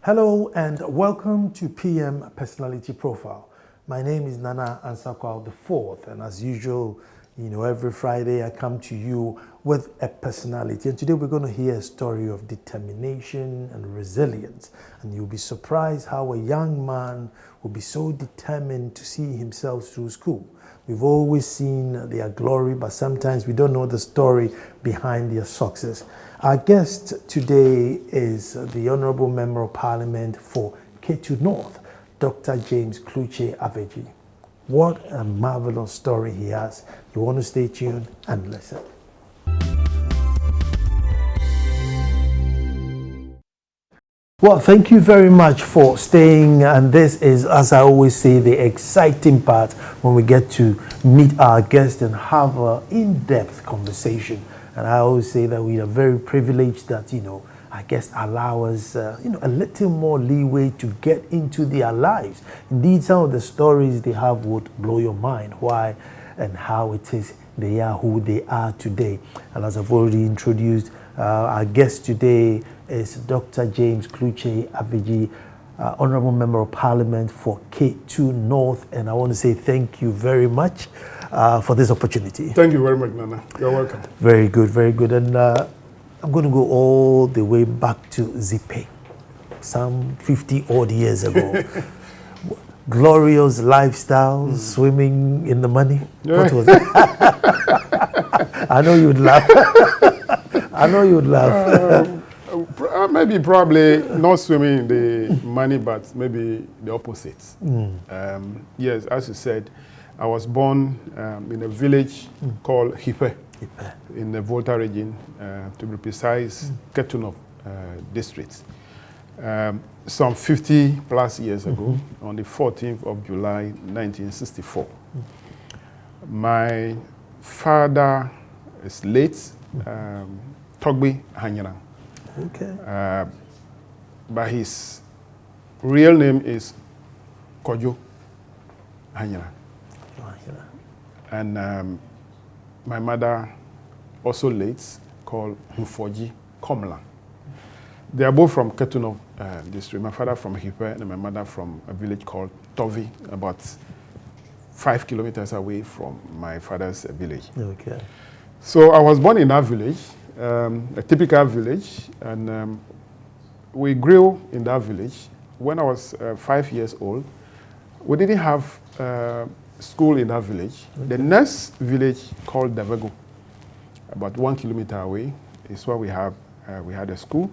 Hello and welcome to PM Personality Profile. My name is Nana Ansakwao IV, and as usual, every Friday I come to you with a personality. And today we're going to hear a story of determination and resilience. And you'll be surprised how a young man will be so determined to see himself through school. We've always seen their glory, but sometimes we don't know the story behind their success. Our guest today is the Honorable Member of Parliament for K2 North, Dr. James Klutse Avedzi. What a marvelous story he has. You want to stay tuned and listen. Well, thank you very much for staying, and this is, as I always say, the exciting part when we get to meet our guests and have an in-depth conversation. And I always say that we are very privileged that, our guests allow us, a little more leeway to get into their lives. Indeed, some of the stories they have would blow your mind, why and how it is they are who they are today. And as I've already introduced, our guest today is Dr. James Klutse Avedzi, Honorable Member of Parliament for K2 North. And I want to say thank you very much for this opportunity. Thank you very much, Nana. You're welcome. Very good, very good. And I'm going to go all the way back to Zipe, some 50 odd years ago. Glorious lifestyle, swimming in the money. Yeah. What was it? I know you'd laugh. I know you'd laugh. Probably not swimming in the money, but maybe the opposite. Yes, as you said, I was born in a village called Hipe in the Volta region, to be precise, K2 North district. Some 50 plus years ago, on the 14th of July, 1964. My father is late, Togbe Hanyana. Okay. But his real name is Kojo Hanyana. And my mother, also late, called Hufoji Komla. They are both from K2 North district. My father from Hipe and my mother from a village called Tovi, about 5 kilometers away from my father's village. Okay. So I was born in that village, a typical village, and we grew in that village. When I was 5 years old, we didn't have school in that village. Okay. The next village called Davego, about 1 kilometer away, is where we had a school.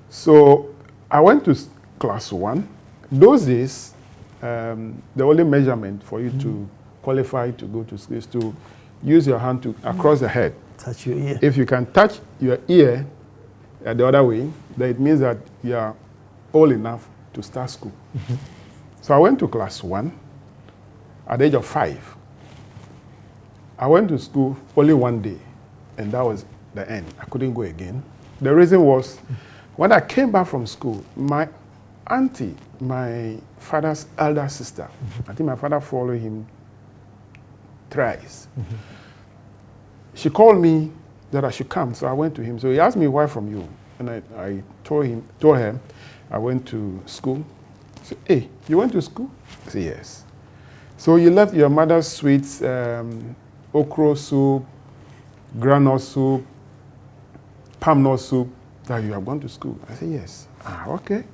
So I went to class 1. Those days, the only measurement for you to qualify to go to school is to use your hand to across the head. Touch your ear. If you can touch your ear the other way, then it means that you are old enough to start school. So I went to class 1 at the age of 5. I went to school only one day, and that was the end. I couldn't go again. The reason was, when I came back from school, my auntie, my father's elder sister, I think my father followed him thrice. She called me that I should come, so I went to him. So he asked me, why from you? And I told her I went to school. He said, hey, you went to school? I said, yes. So you left your mother's sweets, okra soup, groundnut soup, palm nut soup, that you have gone to school? I said, yes. Ah, okay.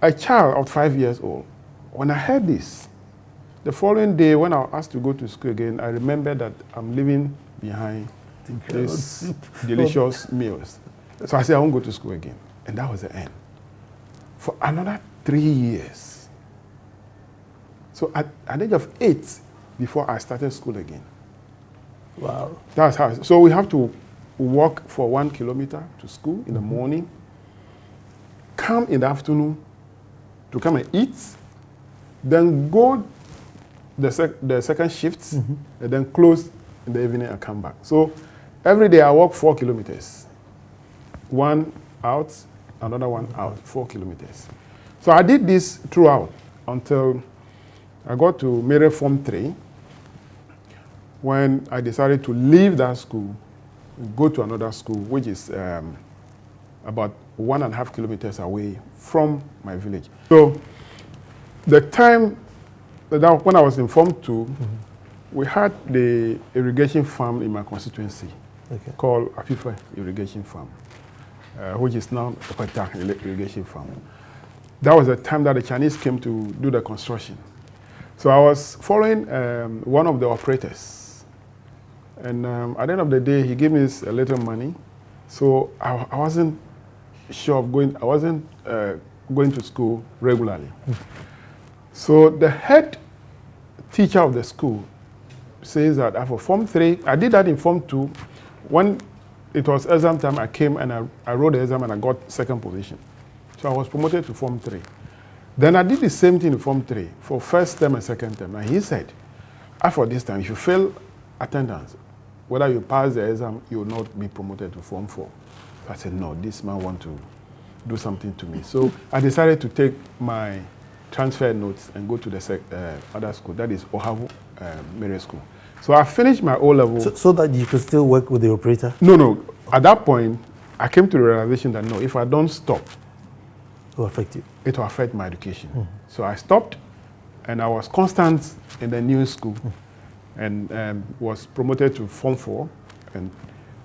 A child of 5 years old, when I heard this, the following day when I was asked to go to school again, I remembered that I'm leaving behind these delicious meals. So I said, I won't go to school again. And that was the end. For another 3 years. So at the age of 8, before I started school again. Wow. That's how. So we have to walk for 1 kilometer to school in the morning, come in the afternoon to come and eat, then go the second shift, and then close in the evening and come back. So every day I walk 4 kilometers. One out, another one out, 4 kilometers. So I did this throughout until I got to Mere Form 3, when I decided to leave that school, go to another school, which is about 1.5 kilometers away from my village. So the time that when I was informed to, we had the irrigation farm in my constituency called Afifa Irrigation Farm, which is now Parental Irrigation Farm. That was the time that the Chinese came to do the construction. So I was following one of the operators. And at the end of the day, he gave me a little money. So I wasn't sure of going, I wasn't going to school regularly. So the head teacher of the school says that for Form 3, I did that in Form 2. When it was exam time, I came and I wrote the exam and I got second position. So I was promoted to Form 3. Then I did the same thing in Form 3 for first term and second term. And he said, after this time, if you fail attendance, whether you pass the exam, you will not be promoted to Form 4. So I said, no, this man wants to do something to me. So I decided to take my transfer notes and go to the other school, that is Ohavu Middle School. So I finished my O-level. So that you could still work with the operator? No. At that point, I came to the realization that no, if I don't stop, It will affect you. It will affect my education. So I stopped, and I was constant in the new school, and was promoted to Form 4 and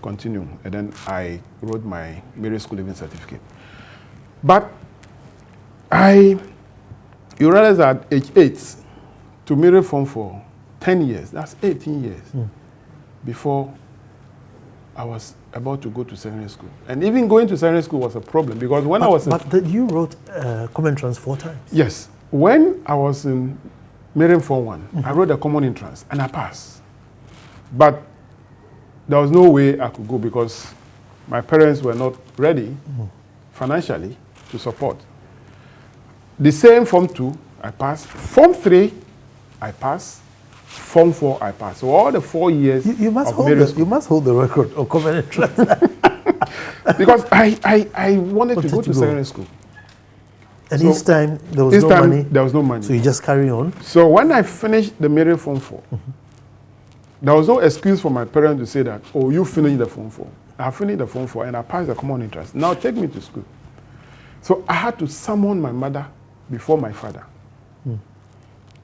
continued. And then I wrote my middle school leaving certificate. But you realize that age 8 to middle Form 4, 10 years, that's 18 years before I was about to go to secondary school. And even going to secondary school was a problem because when I was But you wrote common entrance 4 times. Yes. When I was in middle Form 1, I wrote a common entrance and I passed. But there was no way I could go because my parents were not ready financially to support. The same Form 2, I passed. Form 3, I passed. Form 4, I passed. So all the 4 years You must hold the record of common entrance. Because I wanted to go to secondary school. And so this time, there was no money? There was no money. So you just carry on? So when I finished the middle Form 4, there was no excuse for my parents to say that, oh, you finished the Form 4. I finished the Form 4 and I passed the common entrance. Now take me to school. So I had to summon my mother before my father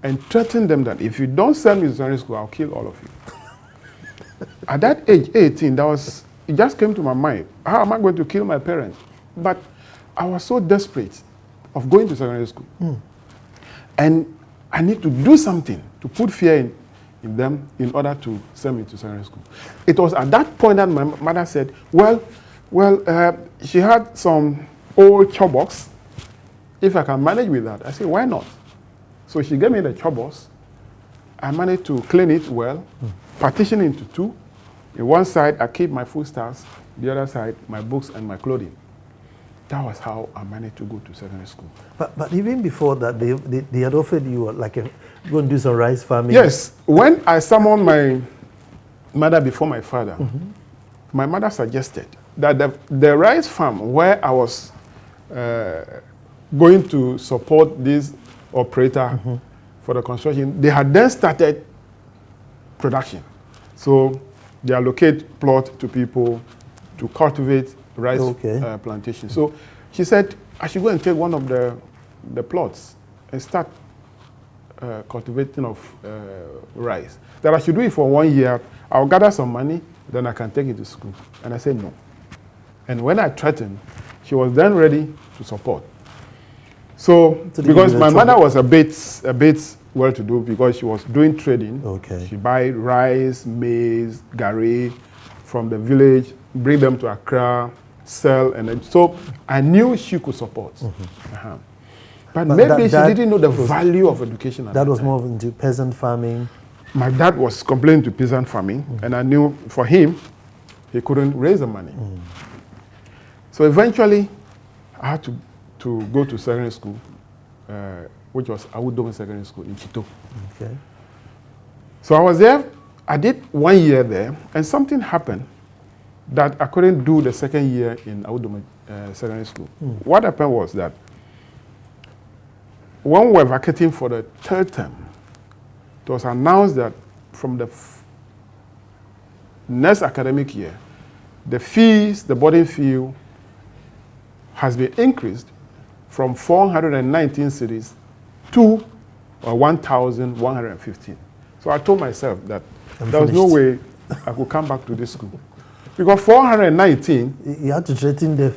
and threaten them that if you don't send me to secondary school, I'll kill all of you. At that age, 18, it just came to my mind, how am I going to kill my parents? But I was so desperate of going to secondary school. And I need to do something to put fear in them in order to send me to secondary school. It was at that point that my mother said, well, she had some old chop-box. If I can manage with that, I said, why not? So she gave me the chop-box. I managed to clean it well, partition it into 2. In one side, I keep my foodstuffs. The other side, my books and my clothing. That was how I managed to go to secondary school. But even before that, they had offered you like go and do some rice farming. Yes. When I summoned my mother before my father, my mother suggested that the rice farm where I was going to support this operator for the construction, they had then started production. So they allocate plot to people to cultivate rice plantation. So she said I should go and take one of the plots and start cultivating of rice. That I should do it for 1 year. I'll gather some money, then I can take it to school. And I said no. And when I threatened, she was then ready to support. So because my mother was a bit well-to-do because she was doing trading. She buy rice, maize, garri from the village, bring them to Accra, sell, and then, so I knew she could support. But maybe she didn't know the value of education at that was time. more into peasant farming. My dad was complaining to peasant farming, and I knew for him, he couldn't raise the money. So eventually, I had to go to secondary school, which was Awudome Secondary School in Chito. So I was there. I did 1 year there, and something happened that I couldn't do the second year in Awudome Secondary School. What happened was that when we were vacating for the 3rd term, it was announced that from the next academic year, the fees, the boarding fee, has been increased from 419 cities to 1,115. So I told myself that there was no way I could come back to this school. Because 419... You had to threaten them.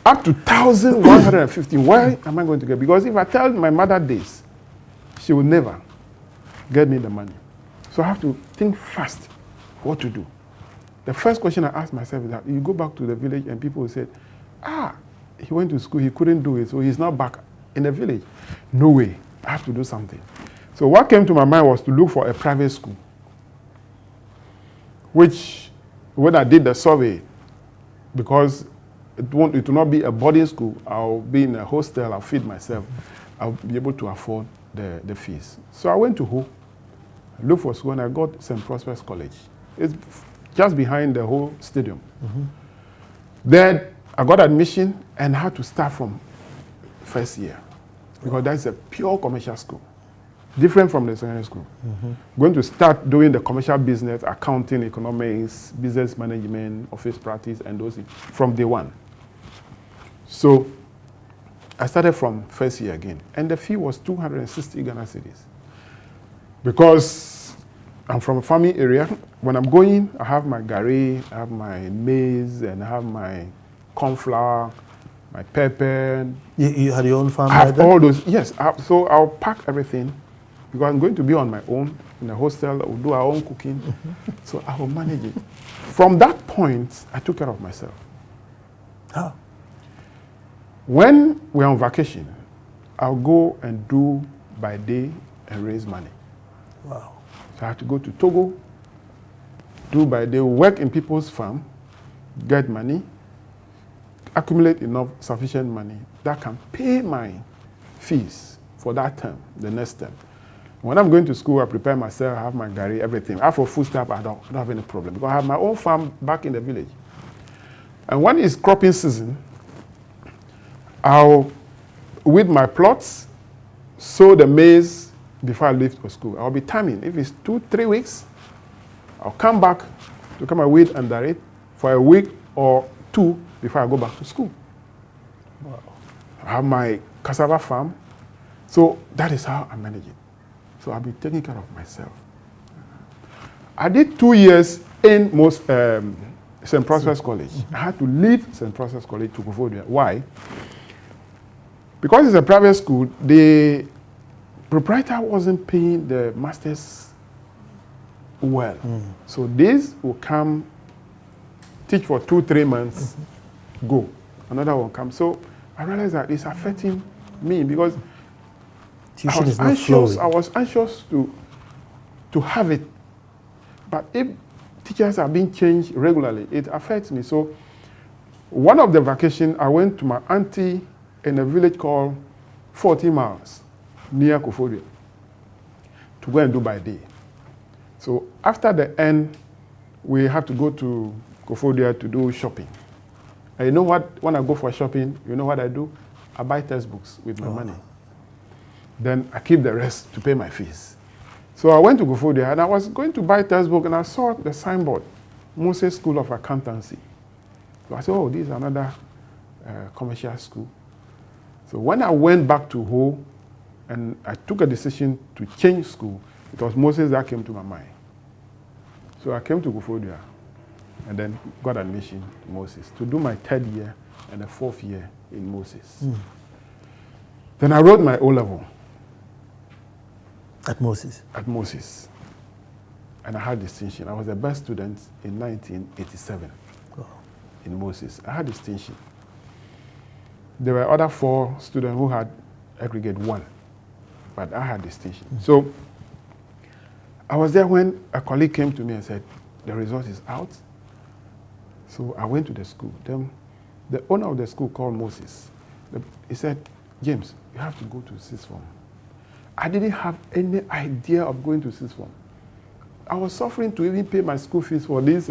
Up to 1,115. Why am I going to get? Because if I tell my mother this, she will never get me the money. So I have to think fast what to do. The first question I asked myself is that you go back to the village and people will say, he went to school, he couldn't do it, so he's not back in the village. No way, I have to do something. So what came to my mind was to look for a private school, which when I did the survey, because it will not be a boarding school, I'll be in a hostel, I'll feed myself, I'll be able to afford the fees. So I went to Ho, looked for school, and I got St. Prosper's College. It's just behind the whole stadium. Then I got admission and had to start from first year, because that's a pure commercial school, different from the secondary school. Going to start doing the commercial business, accounting, economics, business management, office practice, and those things from day one. So I started from first year again, and the fee was 260 Ghana cedis. Because I'm from a farming area, when I'm going, I have my gari, I have my maize, and I have my corn flour, my pepper. You had your own farm? I have all those, yes. So I'll pack everything, because I'm going to be on my own in the hostel. We'll do our own cooking. So I will manage it. From that point, I took care of myself. How? When we're on vacation, I'll go and do by day and raise money. Wow. So I have to go to Togo, do by day, work in people's farm, get money, accumulate enough sufficient money that can pay my fees for that term, the next term. When I'm going to school, I prepare myself, I have my gari, everything. As for food stuff, I don't have any problem, because I have my own farm back in the village. And when it's cropping season, I'll, with my plots, sow the maize before I leave for school. I'll be timing. If it's 2-3 weeks, I'll come back to come and weed under it for a week or 2 before I go back to school. Wow. I have my cassava farm. So that is how I manage it. So I'll be taking care of myself. I did 2 years in St. Prosper's College. I had to leave St. Prosper's College to Koforidua. Why? Because it's a private school, the proprietor wasn't paying the masters well. So these will come, teach for 2-3 months, go. Another one comes. So I realized that it's affecting me, because I was anxious to have it. But if teachers are being changed regularly, it affects me. So one of the vacations, I went to my auntie in a village called 40 miles near Koforidua to go and do by day. So after the end, we have to go to Koforidua to do shopping. And you know what? When I go for shopping, you know what I do? I buy textbooks with my money. Then I keep the rest to pay my fees. So I went to Koforidua and I was going to buy textbook, and I saw the signboard, Moses School of Accountancy. So I said, oh, this is another commercial school. So when I went back to Ho and I took a decision to change school, it was Moses that came to my mind. So I came to Koforidua and then got admission to Moses to do my 3rd year and the 4th year in Moses. Then I wrote my O-level. At Moses? At Moses. And I had distinction. I was the best student in 1987 in Moses. I had distinction. There were other 4 students who had aggregate 1, but I had distinction. So I was there when a colleague came to me and said, the result is out. So I went to the school. Then the owner of the school called Moses. He said, James, you have to go to 6th form. I didn't have any idea of going to 6th form. I was suffering to even pay my school fees for this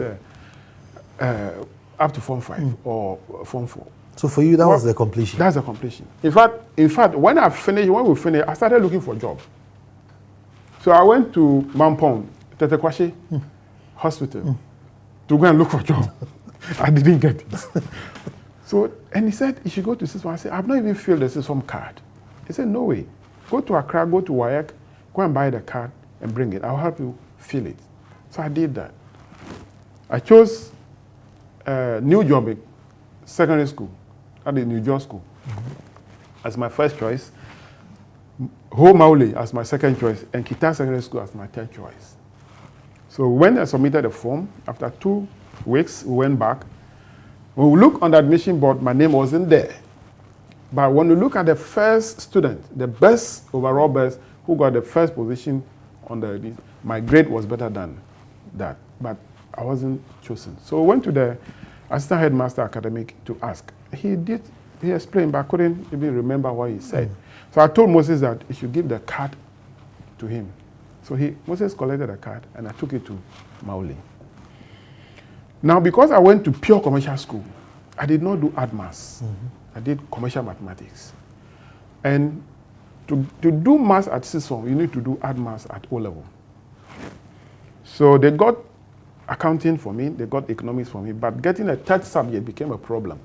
up to Form 5 or Form 4. So for you, that was the completion? That's the completion. In fact, when we finished, I started looking for a job. So I went to Mampong, Tetekwashi Hospital to go and look for a job. I didn't get it. So, and he said, you should go to system. I said, I've not even filled the system card. He said, no way. Go to Accra, go to WAEC, go and buy the card and bring it. I'll help you fill it. So I did that. I chose New Joburg Secondary School, at the New York School, as my first choice, Ho Maule as my second choice, and Kita Secondary School as my third choice. So when I submitted the form, after 2 weeks, we went back. When we look on the admission board, my name wasn't there. But when we look at the first student, the best, overall best, who got the first position on the list, my grade was better than that. But I wasn't chosen. So we went to the assistant headmaster academic to ask. He explained, but I couldn't even remember what he said. So I told Moses that he should give the card to him. So Moses collected the card and I took it to Maule. Now, because I went to pure commercial school, I did not do art maths. I did commercial mathematics. And to do maths at system, you need to do art maths at O level. So they got accounting for me, they got economics for me, but getting a third subject became a problem.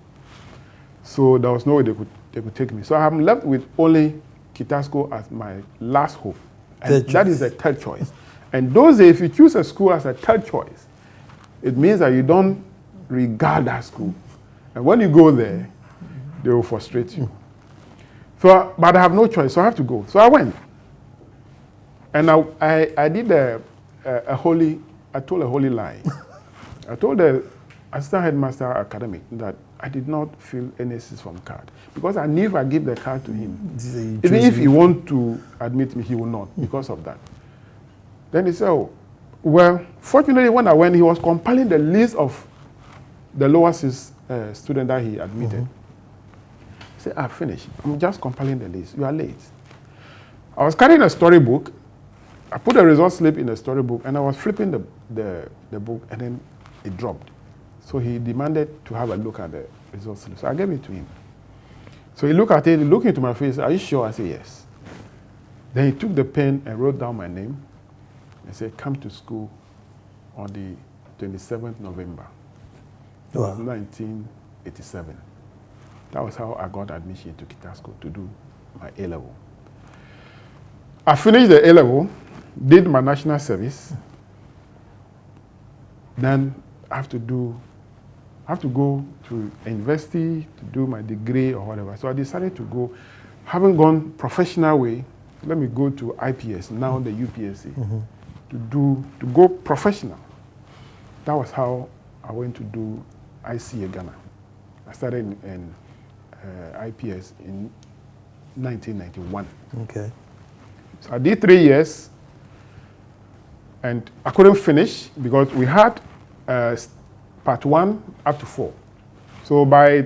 So there was no way they could take me. So I'm left with only Kitasco as my last hope. And that is a third choice. And those days, if you choose a school as a third choice, it means that you don't regard that school. And when you go there, they will frustrate you. So, but I have no choice, so I have to go. So I went. And I did I told a holy lie. I told the assistant headmaster academic that I did not fill any system card because I knew if I give the card to him, even if he want to admit me, he will not because of that. Then he said, oh, well, fortunately when I went, he was compiling the list of the lower students that he admitted. He said, I finished. I'm just compiling the list. You are late. I was carrying a storybook. I put a result slip in the storybook and I was flipping the book and then it dropped. So he demanded to have a look at the result slip. So I gave it to him. So he looked at it, he looked into my face, are you sure? I said, yes. Then he took the pen and wrote down my name and said, come to school on the 27th November, 1987. That was how I got admission to Kitasco to do my A-level. I finished the A-level, did my national service. Then I have to go to a university to do my degree or whatever. So I decided to go, having gone professional way, let me go to IPS, now the UPSC, to go professional. That was how I went to do ICA Ghana. I started in IPS in 1991. Okay. So I did 3 years, and I couldn't finish because we had part 1 up to 4. So by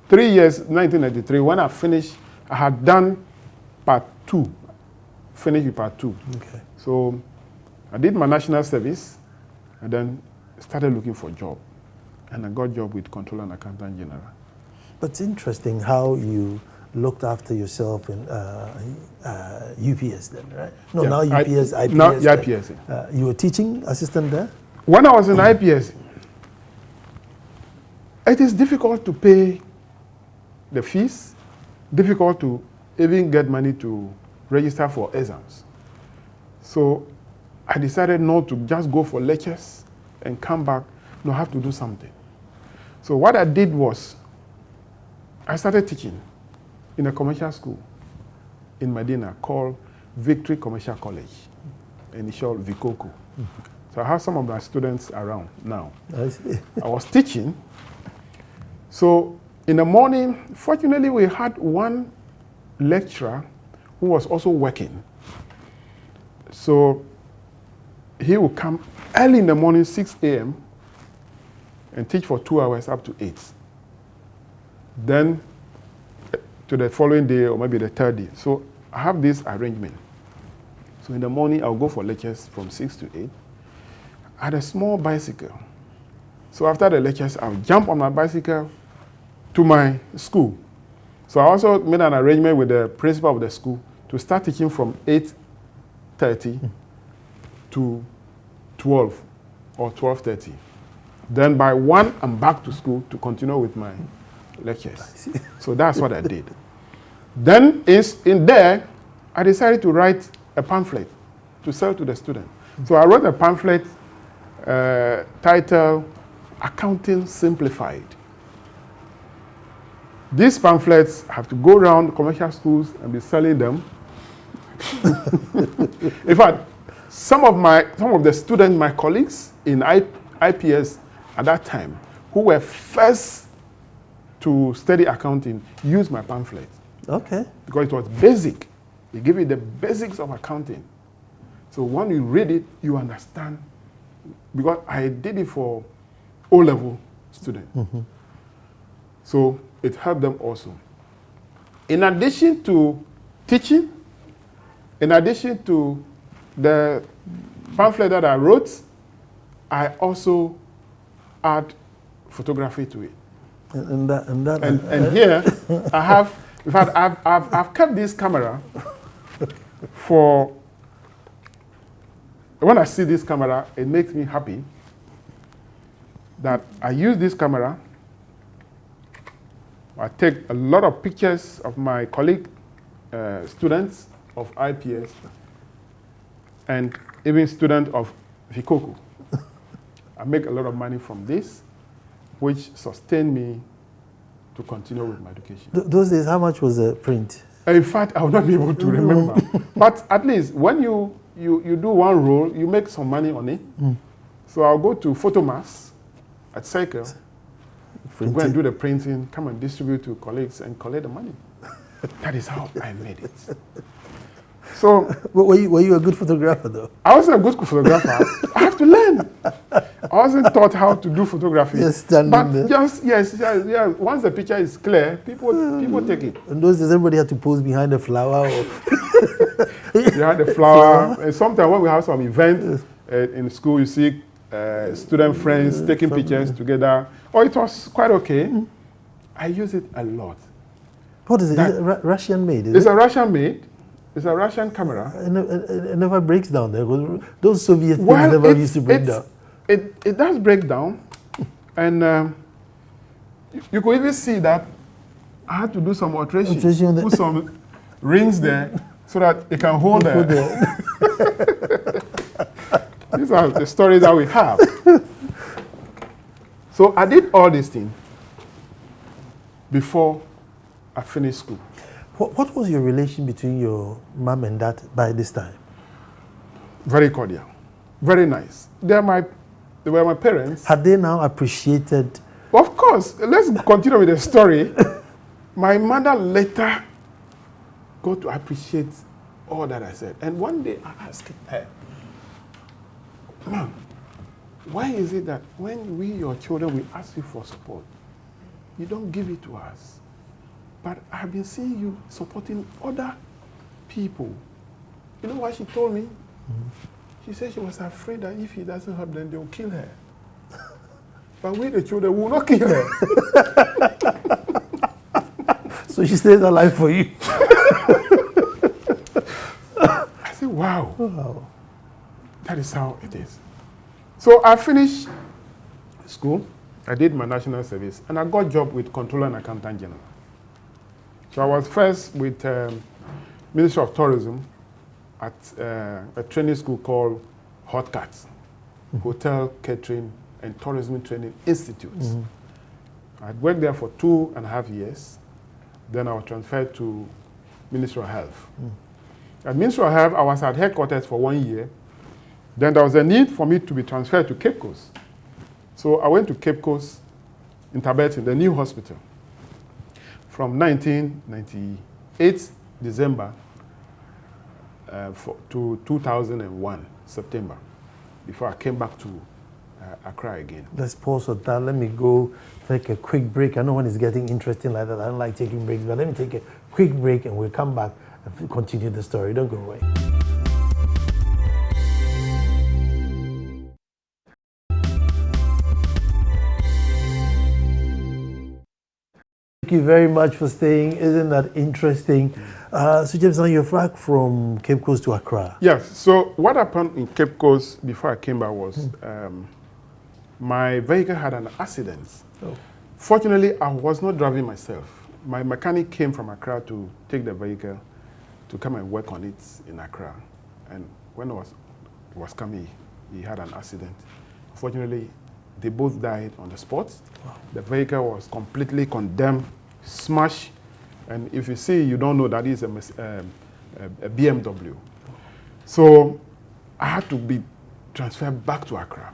3 years, 1993, when I finished, I had done part 2, finished with part 2. Okay. So I did my national service, and then started looking for a job. And I got a job with Controller and Accountant General. But it's interesting how you looked after yourself in UPS then, right? No, yeah, now UPS, IPS. Now IPS. You were teaching assistant there? When I was in IPS, it is difficult to pay the fees, difficult to even get money to register for exams. So I decided not to just go for lectures and come back. No, I have to do something. So what I did was, I started teaching in a commercial school in Medina called Victory Commercial College, initial Vikoku. So I have some of my students around now. I see. I was teaching. So in the morning, fortunately, we had one lecturer who was also working. So he would come early in the morning, 6 a.m., and teach for 2 hours up to 8. Then to the following day or maybe the third day. So I have this arrangement. So in the morning, I'll go for lectures from 6 to 8. I had a small bicycle. So after the lectures, I'll jump on my bicycle to my school. So I also made an arrangement with the principal of the school to start teaching from 8:30 to 12 or 12:30. Then by 1, I'm back to school to continue with my lectures. So that's what I did. Then in there, I decided to write a pamphlet to sell to the student. So I wrote a pamphlet titled Accounting Simplified. These pamphlets have to go around commercial schools and be selling them. In fact, some of the students, my colleagues in IPS at that time, who were first to study accounting, used my pamphlet. Okay. Because it was basic. They give you the basics of accounting. So when you read it, you understand. Because I did it for O-level students. Mm-hmm. So it helped them also. In addition to teaching, in addition to the pamphlet that I wrote, I also add photography to it. And here I have, in fact, I've kept this camera for, when I see this camera, it makes me happy that I use this camera. I take a lot of pictures of my colleague students of IPS and even students of Vikoku. I make a lot of money from this, which sustained me to continue with my education. Those days, how much was the print? In fact, I will not be able to remember. But at least when you do one roll, you make some money on it. Mm. So I'll go to Photomass at Cycle, to go and do the printing, come and distribute to colleagues and collect the money. That is how I made it. So, were you a good photographer though? I wasn't a good photographer. I have to learn. I wasn't taught how to do photography. Just standing there. Just yes. Once the picture is clear, people take it. In those days, everybody had to pose behind a flower. Or behind the flower. And sometimes when we have some event in school, you see student friends taking pictures together. Oh, it was quite okay. Mm. I use it a lot. What is it? Is it Russian made? It's a Russian made. It's a Russian camera. It never breaks down. Those Soviet things never used to break down. It does break down. And you could even see that I had to do some alterations. Put some rings there so that it can hold there. These are the stories that we have. So I did all these things before I finished school. What was your relation between your mom and dad by this time? Very cordial, very nice. They were my parents. Had they now appreciated? Of course. Let's continue with the story. My mother later got to appreciate all that I said. And one day I asked her, Mom, why is it that when we, your children, we ask you for support, you don't give it to us? But I've been seeing you supporting other people. You know what she told me? Mm-hmm. She said she was afraid that if he doesn't help them, they will kill her. But we, the children, will not kill her. So she stays alive for you. I said, wow. That is how it is. So I finished school. I did my national service, and I got a job with Controller and Accountant General. So I was first with Ministry of Tourism at a training school called Hot Cats, Hotel, Catering, and Tourism Training Institutes. Mm-hmm. I worked there for 2.5 years. Then I was transferred to Ministry of Health. Mm. At Ministry of Health, I was at headquarters for 1 year. Then there was a need for me to be transferred to Cape Coast. So I went to Cape Coast in Taberton, the new hospital, from 1998 December to 2001 September, before I came back to Accra again. Let's pause on that. Let me go take a quick break. I know when it's getting interesting like that, I don't like taking breaks, but let me take a quick break and we'll come back and continue the story. Don't go away. Thank you very much for staying. Isn't that interesting? So James, now you're back from Cape Coast to Accra. Yes. So what happened in Cape Coast before I came back was my vehicle had an accident. Oh. Fortunately, I was not driving myself. My mechanic came from Accra to take the vehicle to come and work on it in Accra. And when it was coming, he had an accident. Fortunately, they both died on the spot. Wow. The vehicle was completely condemned, smashed. And if you see, you don't know that is a BMW. So I had to be transferred back to Accra.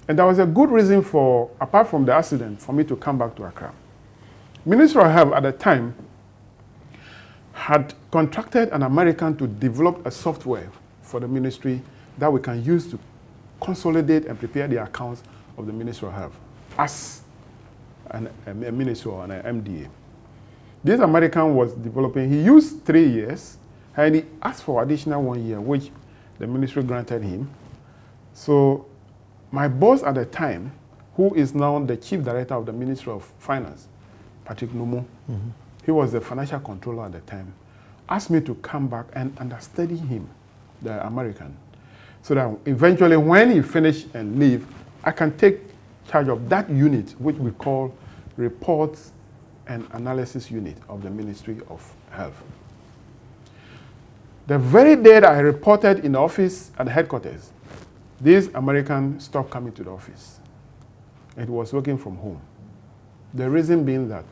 And there was a good reason for, apart from the accident, for me to come back to Accra. Ministry of Health at the time had contracted an American to develop a software for the ministry that we can use to consolidate and prepare the accounts of the Ministry of Health as a ministry or an MDA. This American was developing, he used 3 years, and he asked for additional 1 year, which the ministry granted him. So my boss at the time, who is now the chief director of the Ministry of Finance, Patrick Nomo, he was the financial controller at the time, asked me to come back and understudy him, the American, so that eventually when he finished and leave, I can take charge of that unit, which we call Reports and Analysis Unit of the Ministry of Health. The very day that I reported in the office at the headquarters, this American stopped coming to the office. It was working from home. The reason being that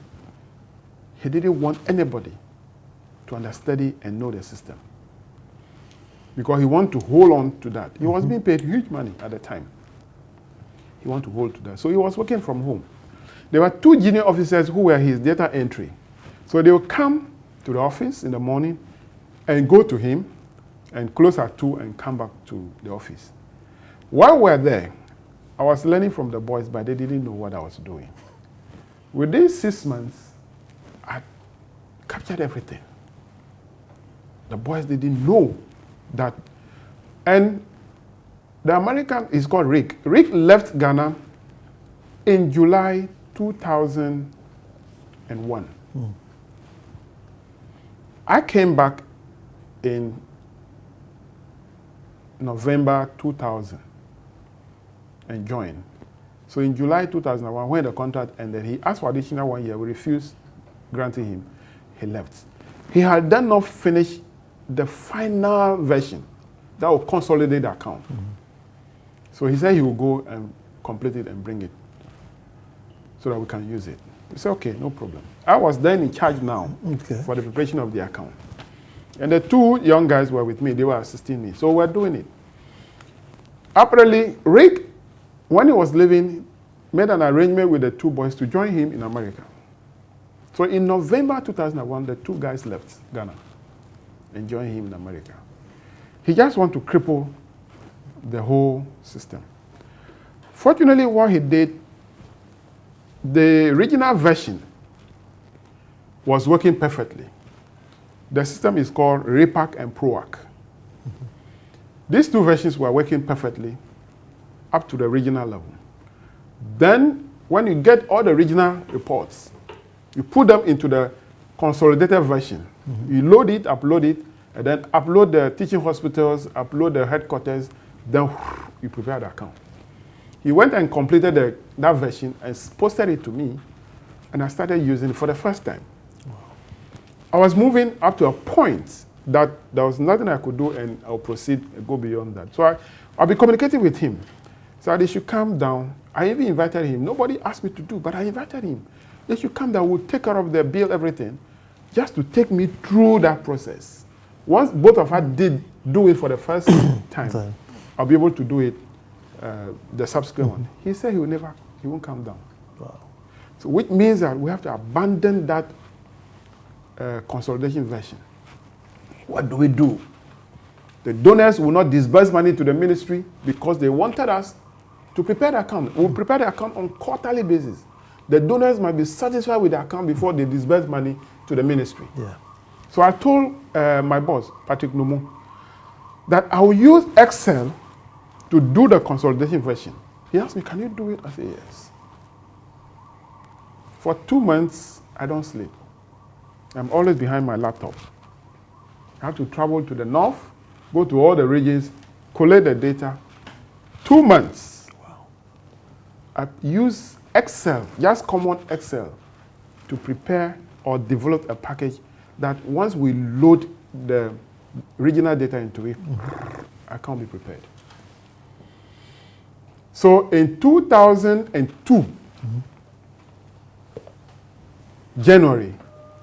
he didn't want anybody to understudy and know the system, because he wanted to hold on to that. He was being paid huge money at the time. He wanted to hold to that. So he was working from home. There were 2 junior officers who were his data entry. So they would come to the office in the morning and go to him and close at 2 and come back to the office. While we were there, I was learning from the boys, but they didn't know what I was doing. Within 6 months, I captured everything. The boys didn't know that. And the American is called Rick. Rick left Ghana in July 2001. I came back in November 2000 and joined. So in July 2001, when the contract ended, he asked for additional 1 year. We refused granting him. He left. He had then not finished the final version that will consolidate the account. So he said he will go and complete it and bring it so that we can use it. We said, okay, no problem. I was then in charge now for the preparation of the account. And the 2 young guys were with me. They were assisting me. So we're doing it. Apparently, Rick, when he was leaving, made an arrangement with the 2 boys to join him in America. So in November 2001, the 2 guys left Ghana and joined him in America. He just wanted to cripple the whole system. Fortunately, what he did, the original version was working perfectly. The system is called REPAC and PROAC. These 2 versions were working perfectly up to the regional level. Then, when you get all the regional reports, you put them into the consolidated version. You load it, upload it, and then upload the teaching hospitals, upload the headquarters, then you prepare the account. He went and completed that version and posted it to me, and I started using it for the first time. Wow. I was moving up to a point that there was nothing I could do, and I'll proceed and go beyond that. So I'll be communicating with him. So they should come down. I even invited him. Nobody asked me to do, but I invited him. They should come down. We'll take care of the bill, everything, just to take me through that process. Once both of us did do it for the first time, I'll be able to do it the subsequent one. He said he won't come down. Wow. So which means that we have to abandon that consolidation version. What do we do? The donors will not disburse money to the ministry because they wanted us to prepare the account. We'll prepare the account on quarterly basis. The donors must be satisfied with the account before they disburse money to the ministry. Yeah. So I told my boss, Patrick Nomo, that I will use Excel to do the consolidation version. He asked me, can you do it? I said, yes. For 2 months, I don't sleep. I'm always behind my laptop. I have to travel to the north, go to all the regions, collect the data. 2 months. Wow. I use Excel, just common Excel, to prepare or develop a package that once we load the regional data into it, I can't be prepared. So in 2002, January,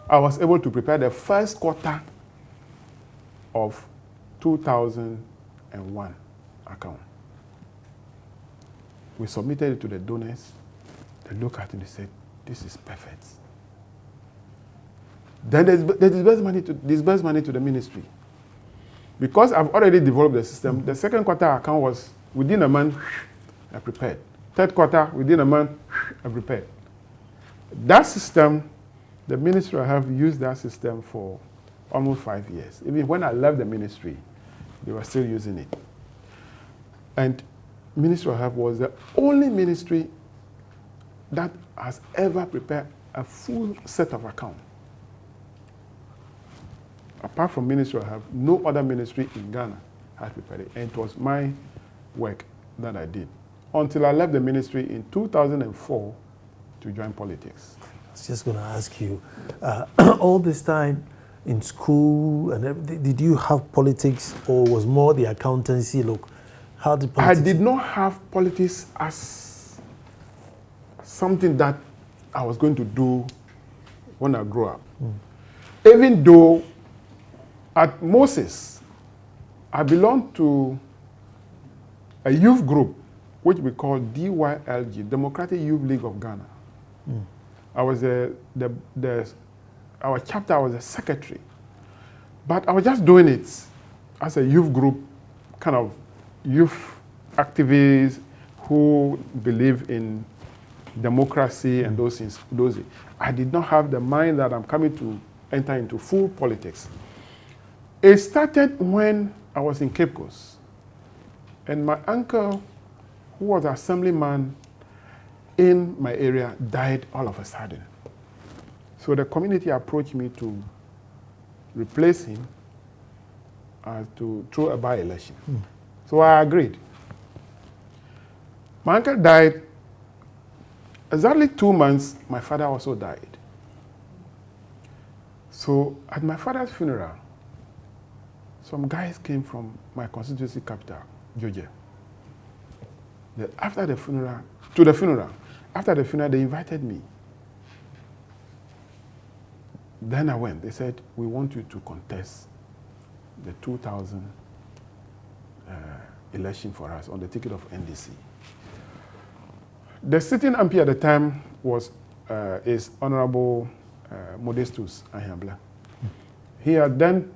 I was able to prepare the first quarter of 2001 account. We submitted it to the donors. They looked at it and they said, this is perfect. Then they disbursed money to the ministry. Because I've already developed the system, the second quarter account was within a month, I prepared. Third quarter, within a month, I prepared. That system, the ministry have used that system for almost 5 years. Even when I left the ministry, they were still using it. And Ministry of Health was the only ministry that has ever prepared a full set of accounts. Apart from Ministry of Health, no other ministry in Ghana has prepared it. And it was my work that I did until I left the ministry in 2004 to join politics. I was just going to ask you, all this time in school and everything, did you have politics, or was more the accountancy? Look, how did politics? I did not have politics as something that I was going to do when I grew up. Even though at Moses, I belonged to a youth group which we call DYLG, Democratic Youth League of Ghana. I was our chapter, I was a secretary. But I was just doing it as a youth group, kind of youth activists who believe in democracy and those things. I did not have the mind that I'm coming to enter into full politics. It started when I was in Cape Coast. And my uncle, who was an assemblyman in my area, died all of a sudden. So the community approached me to replace him to throw a by-election. So I agreed. My uncle died. Exactly 2 months, my father also died. So at my father's funeral, some guys came from my constituency capital, Georgia. After the funeral, they invited me. Then I went. They said, we want you to contest the 2000 election for us on the ticket of NDC. The sitting MP at the time is Honorable Modestus Ahiambla. He had then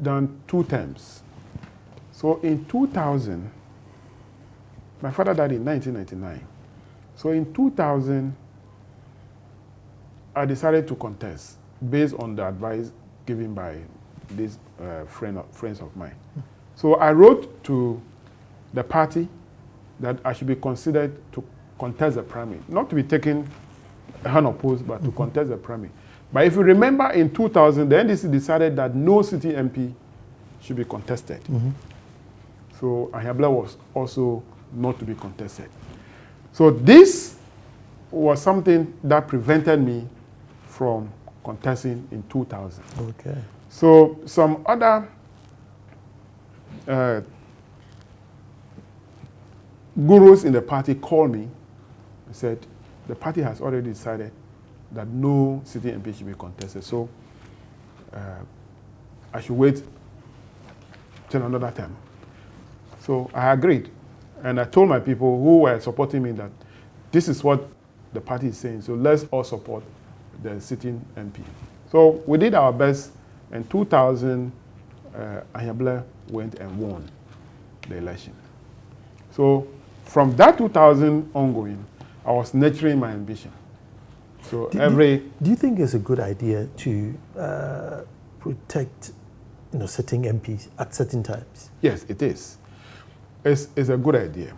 done 2 terms. So in 2000, my father died in 1999. So in 2000, I decided to contest based on the advice given by these friends of mine. So I wrote to the party that I should be considered to contest the primary, not to be taken unopposed, but to contest the primary. But if you remember, in 2000, the NDC decided that no city MP should be contested. So Ahiambla was also not to be contested. So this was something that prevented me from contesting in 2000. Okay. So some other gurus in the party called me and said, the party has already decided that no city MP should be contested. So I should wait till another time. So I agreed. And I told my people who were supporting me that this is what the party is saying. So let's all support the sitting MP. So we did our best. In 2000, Ahiambla went and won the election. So from that 2000 ongoing, I was nurturing my ambition. So do you think it's a good idea to protect, sitting MPs at certain times? Yes, it is. It's a good idea.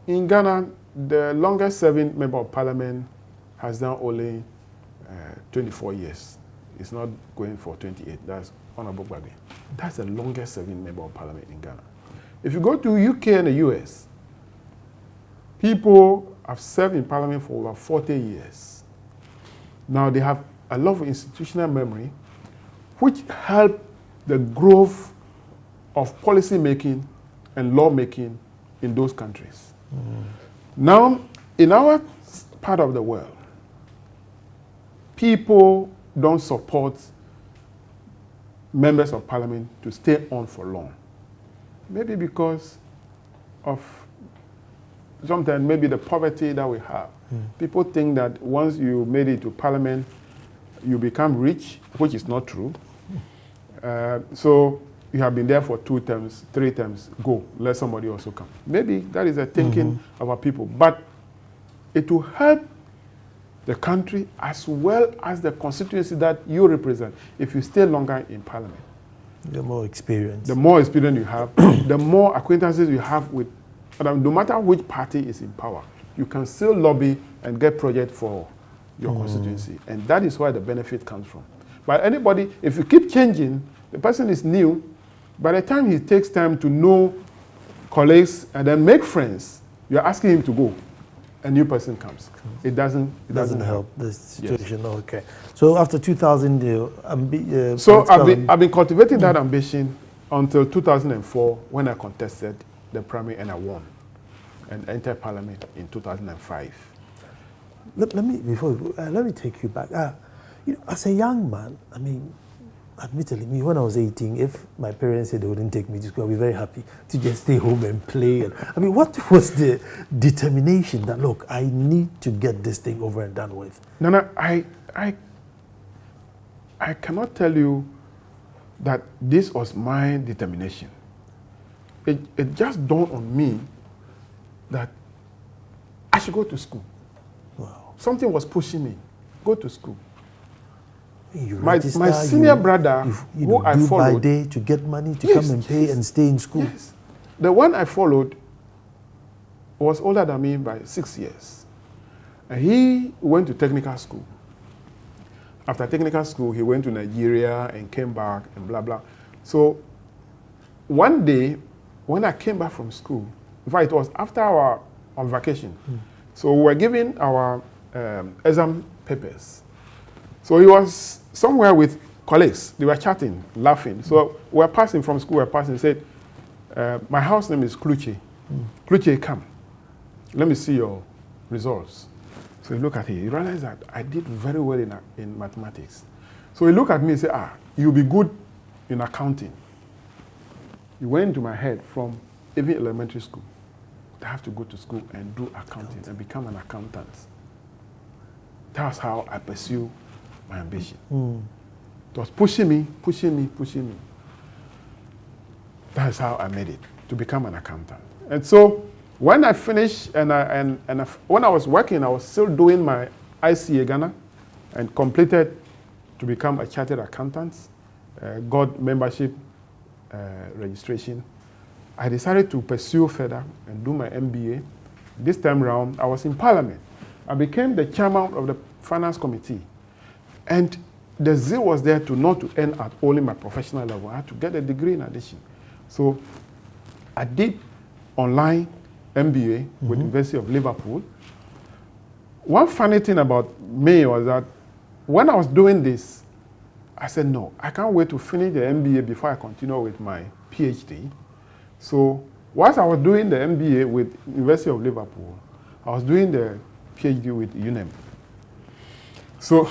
In Ghana, the longest serving member of parliament has done only 24 years. It's not going for 28. That's Honorable Gbagbe. That's the longest serving member of parliament in Ghana. If you go to UK and the US, People have served in Parliament for over 40 years. Now they have a lot of institutional memory, which help the growth of policy making and law making in those countries. Now, in our part of the world, people don't support members of Parliament to stay on for long. Maybe because of sometimes maybe the poverty that we have. People think that once you made it to Parliament, you become rich, which is not true. So you have been there for 2 terms, 3 terms, go, let somebody also come. Maybe that is a thinking of our people. But it will help the country as well as the constituency that you represent if you stay longer in Parliament. The more experience. The more experience you have, the more acquaintances you have with, no matter which party is in power, you can still lobby and get projects for your constituency. And that is where the benefit comes from. But anybody, if you keep changing, the person is new, by the time he takes time to know colleagues and then make friends, you're asking him to go. A new person comes. It doesn't help the situation. Yes. Okay. So after 2000, so I've been cultivating that ambition until 2004 when I contested the primary and I won and entered Parliament in 2005. Let me take you back. As a young man, I mean, admittedly, when I was 18, if my parents said they wouldn't take me to school, I'd be very happy to just stay home and play. What was the determination that, look, I need to get this thing over and done with? No, I cannot tell you that this was my determination. It just dawned on me that I should go to school. Wow. Something was pushing me. Go to school. My senior brother, who I followed, by day to get money to come and pay and stay in school. Yes. The one I followed was older than me by 6 years. And he went to technical school. After technical school, he went to Nigeria and came back and blah, blah. So one day, when I came back from school, in fact, it was after our vacation. So we were giving our exam papers. So he was somewhere with colleagues. They were chatting, laughing. So we were passing from school, he said, my house name is Klutse. Klutse, come. Let me see your results. So he looked at it. He realized that I did very well in mathematics. So he looked at me and said, you'll be good in accounting. It went into my head from even elementary school. I have to go to school and do accounting and become an accountant. That's how I pursue my ambition. It was pushing me. That's how I made it, to become an accountant. And so when I finished when I was working, I was still doing my ICA Ghana and completed to become a chartered accountant, got membership registration. I decided to pursue further and do my MBA. This time around, I was in Parliament. I became the chairman of the Finance Committee. And the zeal was there not to end at only my professional level. I had to get a degree in addition. So I did online MBA with the University of Liverpool. One funny thing about me was that when I was doing this, I said, no, I can't wait to finish the MBA before I continue with my PhD. So whilst I was doing the MBA with University of Liverpool, I was doing the PhD with UNEM. So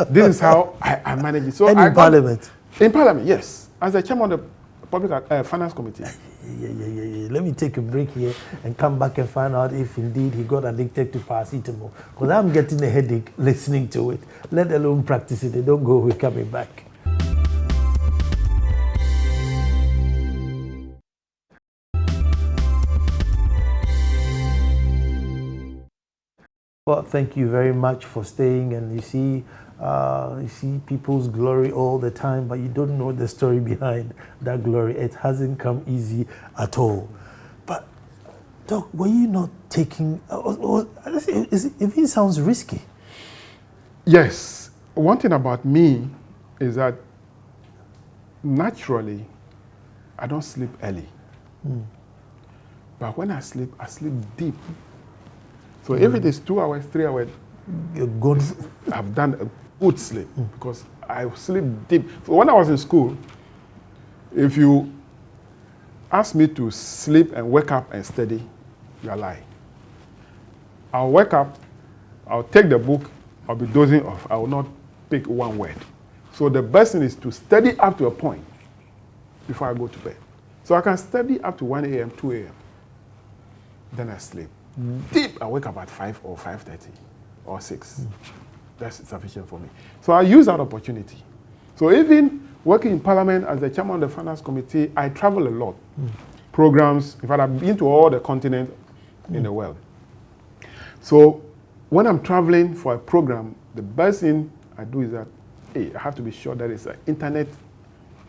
this is how I managed it. So and in Parliament? In Parliament, yes. As the chairman of the Public Finance Committee. Yeah. Let me take a break here and come back and find out if indeed he got addicted to paracetamol. Because I'm getting a headache listening to it. Let alone practice it. They don't go, we're coming back. Well, thank you very much for staying. And you see people's glory all the time, but you don't know the story behind that glory. It hasn't come easy at all. But, Doc, were you not taking... it sounds risky. Yes. One thing about me is that naturally, I don't sleep early. But when I sleep deep. So if it is 2 hours, 3 hours, you're good. I've done a good sleep because I sleep deep. So when I was in school, if you ask me to sleep and wake up and study, you're lying. I'll wake up, I'll take the book, I'll be dozing off. I will not pick one word. So the best thing is to study up to a point before I go to bed. So I can study up to 1 a.m., 2 a.m. Then I sleep. Deep, I wake up at 5 or 5:30 or 6. That's sufficient for me. So I use that opportunity. So even working in Parliament as the chairman of the Finance Committee, I travel a lot. Programs, in fact, I've been to all the continents in the world. So when I'm traveling for a program, the best thing I do is that, hey, I have to be sure that there's an internet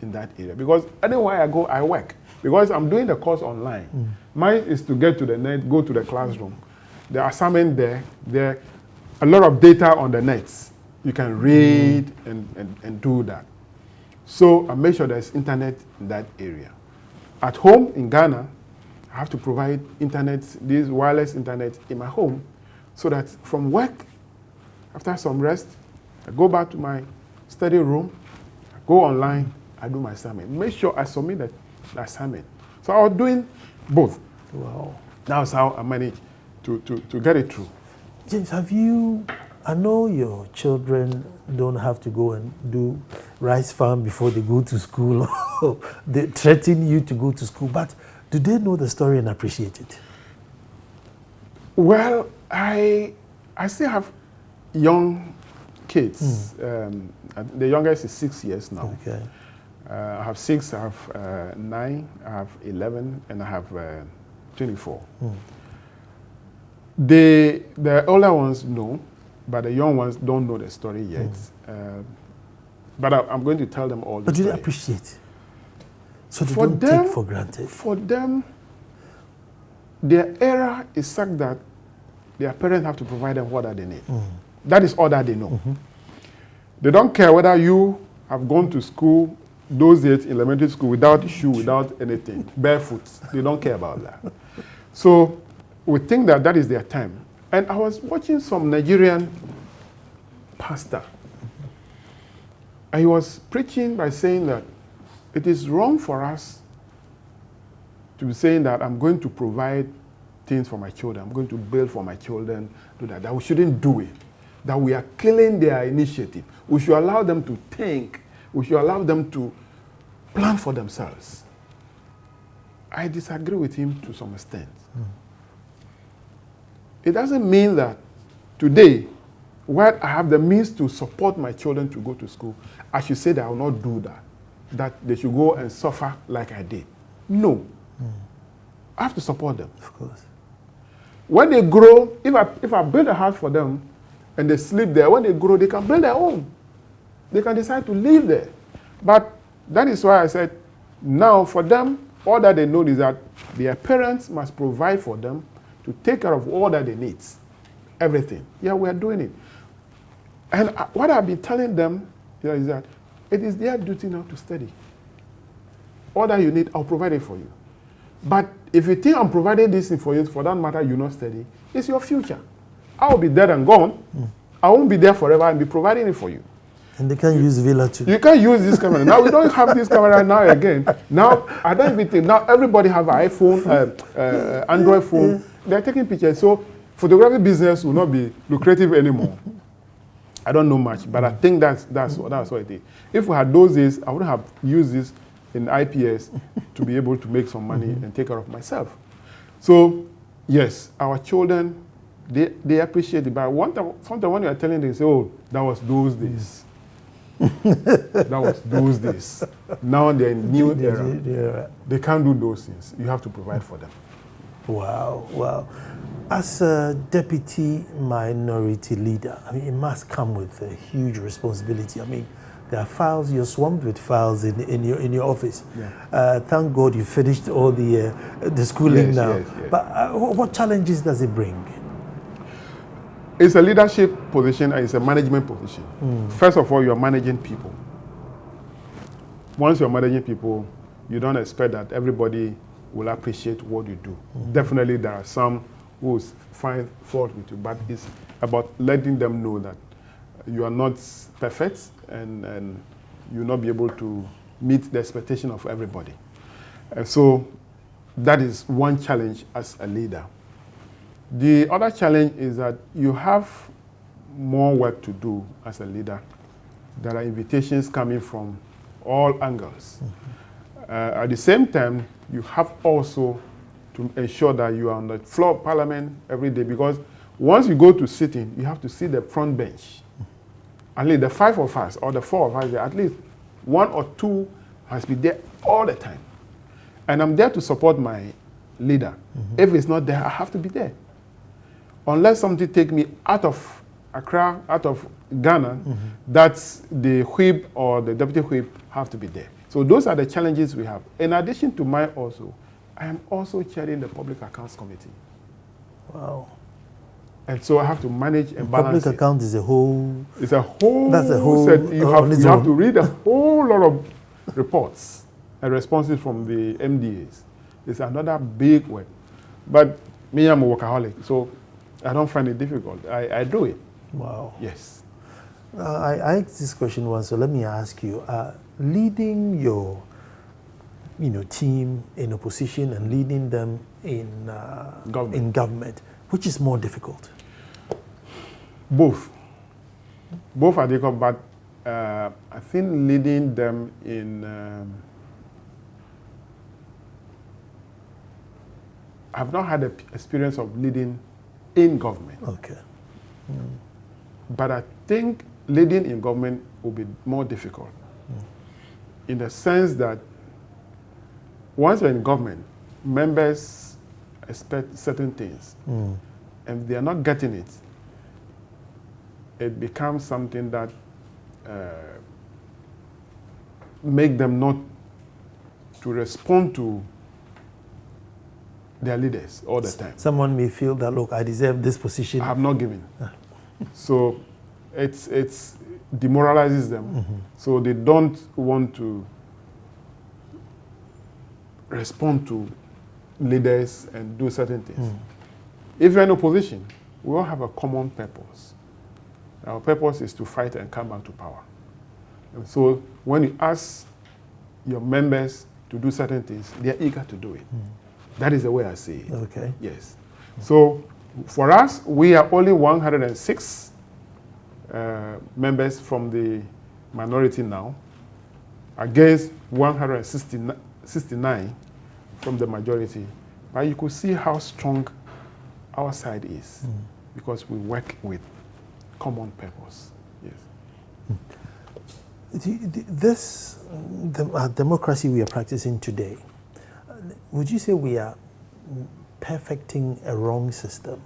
in that area. Because anywhere I go, I work. Because I'm doing the course online. Mine is to get to the net, go to the classroom. The assignment there, a lot of data on the nets. You can read and do that. So I make sure there's internet in that area. At home in Ghana, I have to provide internet, this wireless internet in my home, so that from work, after some rest, I go back to my study room, I go online, I do my assignment. Make sure I submit the assignment. So I was doing both. Wow. That's how I managed to get it through. James, I know your children don't have to go and do rice farm before they go to school. They threaten you to go to school, but do they know the story and appreciate it? Well, I still have young kids. The youngest is 6 years now. Okay. I have 6, I have 9, I have 11, and I have 24. The older ones know, but the young ones don't know the story yet. But I'm going to tell them all the But do story. they appreciate? So they For don't them, take for granted? For them, their era is such that their parents have to provide them what they need. That is all that they know. They don't care whether you have gone to school those days in elementary school without shoe, without anything, barefoot. They don't care about that. So we think that that is their time. And I was watching some Nigerian pastor. And he was preaching by saying that it is wrong for us to be saying that I'm going to provide things for my children, I'm going to build for my children, do that. That we shouldn't do it. That we are killing their initiative. We should allow them to think. We should allow them to plan for themselves. I disagree with him to some extent. It doesn't mean that today, while I have the means to support my children to go to school, I should say that I will not do that. That they should go and suffer like I did. No. I have to support them. Of course. When they grow, if I build a house for them and they sleep there, when they grow, they can build their own. They can decide to live there. But that is why I said, now for them, all that they know is that their parents must provide for them to take care of all that they need. Everything. Yeah, we are doing it. And what I've been telling them is that it is their duty now to study. All that you need, I'll provide it for you. But if you think I'm providing this thing for you, for that matter, you not study, it's your future. I will be dead and gone. I won't be there forever and be providing it for you. And they can use Villa too. You can't use this camera. Now we don't have this camera now again. Now, I don't even think, now everybody have an iPhone, Android phone. They're taking pictures. So photography business will not be lucrative anymore. I don't know much, but I think that's what it is. If we had those days, I would have used this in IPS to be able to make some money and take care of myself. So, yes, our children, they appreciate it. But sometimes when you are telling them, they say, oh, that was those days. That was those days. Now they're in new era. They can't do those things. You have to provide for them. Wow, wow. As a deputy minority leader, I mean, it must come with a huge responsibility. I mean, there are files, you're swamped with files in your office. Yeah. Thank God you finished all the schooling now. Yes. But what challenges does it bring? It's a leadership position and it's a management position. First of all, you're managing people. Once you're managing people, you don't expect that everybody will appreciate what you do. Definitely there are some who will find fault with you, but it's about letting them know that you are not perfect and you'll not be able to meet the expectation of everybody. So that is one challenge as a leader. The other challenge is that you have more work to do as a leader. There are invitations coming from all angles. At the same time, you have also to ensure that you are on the floor of Parliament every day, because once you go to sitting, you have to see the front bench. At least the 5 of us or the 4 of us, at least 1 or 2 has been there all the time. And I'm there to support my leader. If it's not there, I have to be there. Unless something take me out of Accra, out of Ghana, that's the whip or the deputy whip have to be there. So those are the challenges we have. In addition to mine also, I am also chairing the Public Accounts Committee. Wow. And so I have to manage and balance Public account is a whole... It's a whole... That's a whole... set. You have to read a whole lot of reports and responses from the MDAs. It's another big work. But me, I'm a workaholic, so I don't find it difficult. I do it. Wow. Yes. I asked this question once, so let me ask you. Leading your team in opposition and leading them in government, which is more difficult? Both. Both are difficult, but I think leading them in... I've not had the experience of leading in government. Okay. But I think leading in government will be more difficult. In the sense that once you're in government, members expect certain things. And if they are not getting it, it becomes something that make them not to respond to their leaders all the time. Someone may feel that, look, I deserve this position. I have not given. So it's demoralizes them. So they don't want to respond to leaders and do certain things. If you're in opposition, we all have a common purpose. Our purpose is to fight and come back to power. And so when you ask your members to do certain things, they're eager to do it. That is the way I see it. Okay. Yes. So for us, we are only 106 members from the minority now, against 169 from the majority. But you could see how strong our side is, because we work with common purpose. Yes. This democracy we are practicing today, would you say we are perfecting a wrong system?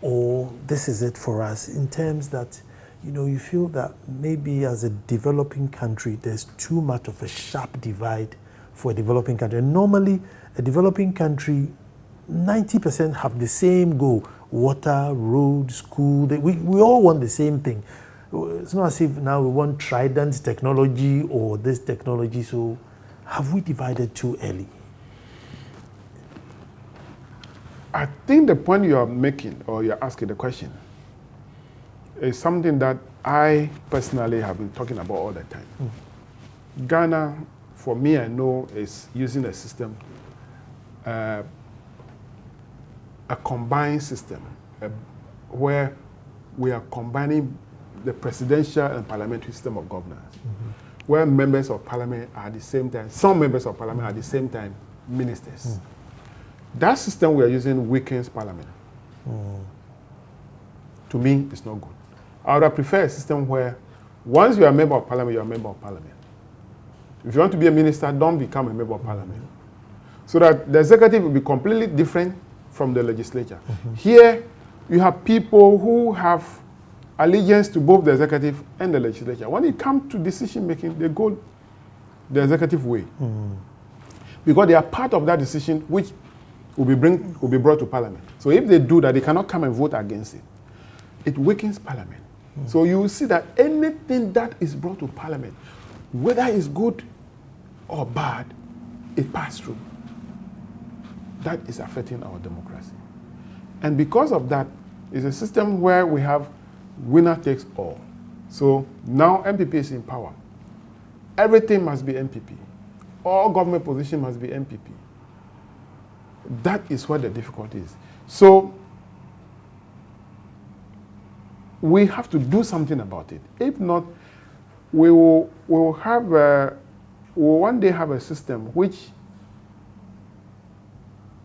Or this is it for us in terms that, you feel that maybe as a developing country, there's too much of a sharp divide for a developing country. And normally, a developing country, 90% have the same goal: water, road, school. We all want the same thing. It's not as if now we want Trident technology or this technology. So have we divided too early? I think the point you are making, or you're asking the question, is something that I personally have been talking about all the time. Ghana, for me, I know, is using a system, a combined system, where we are combining the presidential and parliamentary system of governance, where members of parliament are at the same time, some members of parliament are at the same time ministers. That system we are using weakens parliament. To me, it's not good. I would prefer a system where once you are a member of parliament, you are a member of parliament. If you want to be a minister, don't become a member of parliament. So that the executive will be completely different from the legislature. Here, you have people who have allegiance to both the executive and the legislature. When it comes to decision making, they go the executive way. Because they are part of that decision which will be brought to parliament. So if they do that, they cannot come and vote against it. It weakens parliament. So you will see that anything that is brought to parliament, whether it's good or bad, it passes through. That is affecting our democracy. And because of that, it's a system where we have winner takes all. So now MPP is in power. Everything must be MPP. All government position must be MPP. That is what the difficulty is. So we have to do something about it. If not, we will one day have a system which,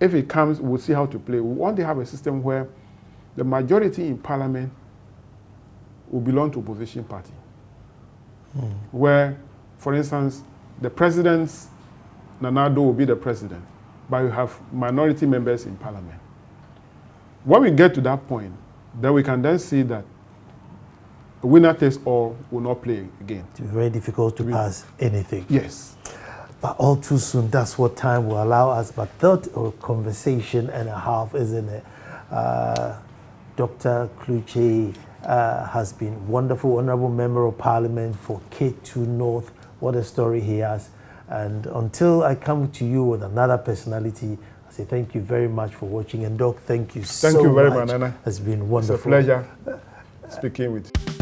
if it comes, we'll see how to play. We want to have a system where the majority in parliament will belong to opposition party. Where, for instance, the president's Nanado will be the president, but you have minority members in parliament. When we get to that point, then we can then see that the winner takes all will not play again. It's very difficult to pass anything. Yes. But all too soon, that's what time will allow us. But that conversation and a half, isn't it? Dr. Klutse has been wonderful, honorable member of parliament for K2 North. What a story he has. And until I come to you with another personality, I say thank you very much for watching. And Doc, thank you so much. Thank you very much, Nana. It's been wonderful. It's a pleasure speaking with you.